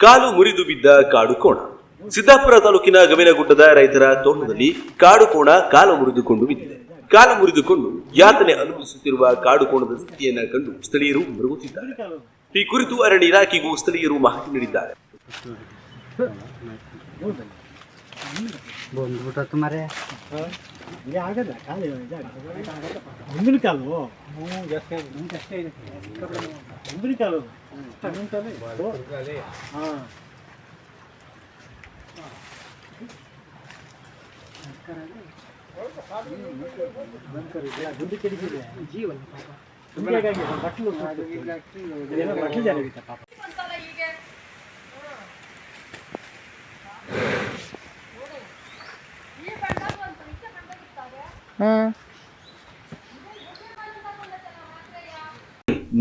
ಕಾಲು ಮುರಿದು ಬಿದ್ದ ಕಾಡು ಕೋಣ. ಸಿದ್ದಾಪುರ ತಾಲೂಕಿನ ಗವಿನಗುಡ್ಡದ ರೈತರ ತೋಟದಲ್ಲಿ ಕಾಡು ಕೋಣ ಕಾಲು ಮುರಿದುಕೊಂಡು ಬಿದ್ದಿದೆ. ಕಾಲು ಮುರಿದುಕೊಂಡು ಯಾತನೆ ಅನುಭವಿಸುತ್ತಿರುವ ಕಾಡು ಕೋಣದ ಸ್ಥಿತಿಯನ್ನು ಕಂಡು ಸ್ಥಳೀಯರು ಮರುಗುತ್ತಿದ್ದಾರೆ. ಈ ಕುರಿತು ಅರಣ್ಯ ಇಲಾಖೆಗೂ ಸ್ಥಳೀಯರು ಮಾಹಿತಿ ನೀಡಿದ್ದಾರೆ.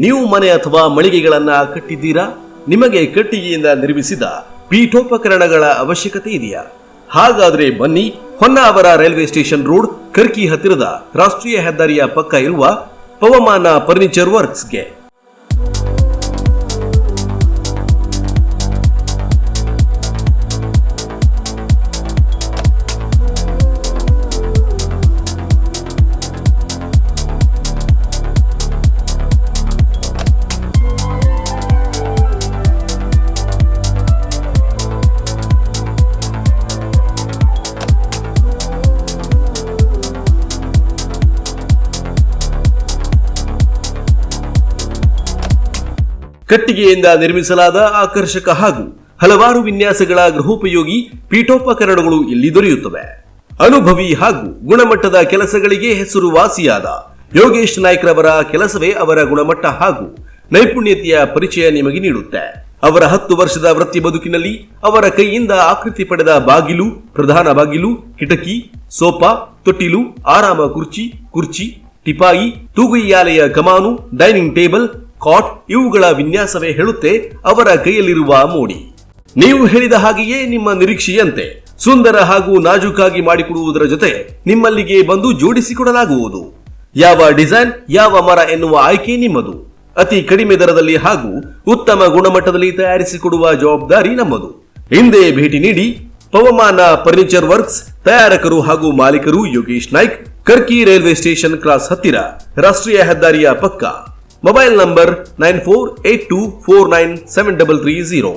ನೀವು ಮನೆ ಅಥವಾ ಮಳಿಗೆಗಳನ್ನ ಕಟ್ಟಿದ್ದೀರಾ? ನಿಮಗೆ ಕಟ್ಟಿಗೆಯಿಂದ ನಿರ್ಮಿಸಿದ ಪೀಠೋಪಕರಣಗಳ ಅವಶ್ಯಕತೆ ಇದೆಯಾ? ಹಾಗಾದ್ರೆ ಬನ್ನಿ, ಹೊನ್ನಾವರ ರೈಲ್ವೆ ಸ್ಟೇಷನ್ ರೋಡ್, ಕರ್ಕಿ ಹತ್ತಿರದ ರಾಷ್ಟ್ರೀಯ ಹೆದ್ದಾರಿಯ ಪಕ್ಕ ಇರುವ ಪವಮಾನ ಫರ್ನಿಚರ್ ವರ್ಕ್ಸ್ಗೆ. ಕಟ್ಟಿಗೆಯಿಂದ ನಿರ್ಮಿಸಲಾದ ಆಕರ್ಷಕ ಹಾಗೂ ಹಲವಾರು ವಿನ್ಯಾಸಗಳ ಗೃಹೋಪಯೋಗಿ ಪೀಠೋಪಕರಣಗಳು ಇಲ್ಲಿ ದೊರೆಯುತ್ತವೆ. ಅನುಭವಿ ಹಾಗೂ ಗುಣಮಟ್ಟದ ಕೆಲಸಗಳಿಗೆ ಹೆಸರುವಾಸಿಯಾದ ಯೋಗೇಶ್ ನಾಯ್ಕ್ ರವರ ಕೆಲಸವೇ ಅವರ ಗುಣಮಟ್ಟ ಹಾಗೂ ನೈಪುಣ್ಯತೆಯ ಪರಿಚಯ ನಿಮಗೆ ನೀಡುತ್ತೆ. ಅವರ 10 ವರ್ಷದ ವೃತ್ತಿ ಬದುಕಿನಲ್ಲಿ ಅವರ ಕೈಯಿಂದ ಆಕೃತಿ ಪಡೆದ ಬಾಗಿಲು, ಪ್ರಧಾನ ಬಾಗಿಲು, ಕಿಟಕಿ, ಸೋಫಾ, ತೊಟ್ಟಿಲು, ಆರಾಮ ಕುರ್ಚಿ, ಟಿಪಾಯಿ, ತೂಗುಯ್ಯಾಲೆಯ ಕಮಾನು, ಡೈನಿಂಗ್ ಟೇಬಲ್, ಕಾಟ್ ಇವುಗಳ ವಿನ್ಯಾಸವೇ ಹೇಳುತ್ತೆ ಅವರ ಕೈಯಲ್ಲಿರುವ ಮೋಡಿ. ನೀವು ಹೇಳಿದ ಹಾಗೆಯೇ ನಿಮ್ಮ ನಿರೀಕ್ಷೆಯಂತೆ ಸುಂದರ ಹಾಗೂ ನಾಜೂಕಾಗಿ ಮಾಡಿಕೊಡುವುದರ ಜೊತೆ ನಿಮ್ಮಲ್ಲಿಗೆ ಬಂದು ಜೋಡಿಸಿಕೊಡಲಾಗುವುದು. ಯಾವ ಡಿಸೈನ್, ಯಾವ ಮರ ಎನ್ನುವ ಆಯ್ಕೆ ನಿಮ್ಮದು. ಅತಿ ಕಡಿಮೆ ದರದಲ್ಲಿ ಹಾಗೂ ಉತ್ತಮ ಗುಣಮಟ್ಟದಲ್ಲಿ ತಯಾರಿಸಿಕೊಡುವ ಜವಾಬ್ದಾರಿ ನಮ್ಮದು. ಹಿಂದೆ ಭೇಟಿ ನೀಡಿ. ಪವಮಾನ ಫರ್ನಿಚರ್ ವರ್ಕ್ಸ್, ತಯಾರಕರು ಹಾಗೂ ಮಾಲೀಕರು ಯೋಗೇಶ್ ನಾಯ್ಕ್, ಕರ್ಕಿ ರೈಲ್ವೆ ಸ್ಟೇಷನ್ ಕ್ರಾಸ್ ಹತ್ತಿರ, ರಾಷ್ಟ್ರೀಯ ಹೆದ್ದಾರಿಯ ಪಕ್ಕ. Mobile number 9482497330.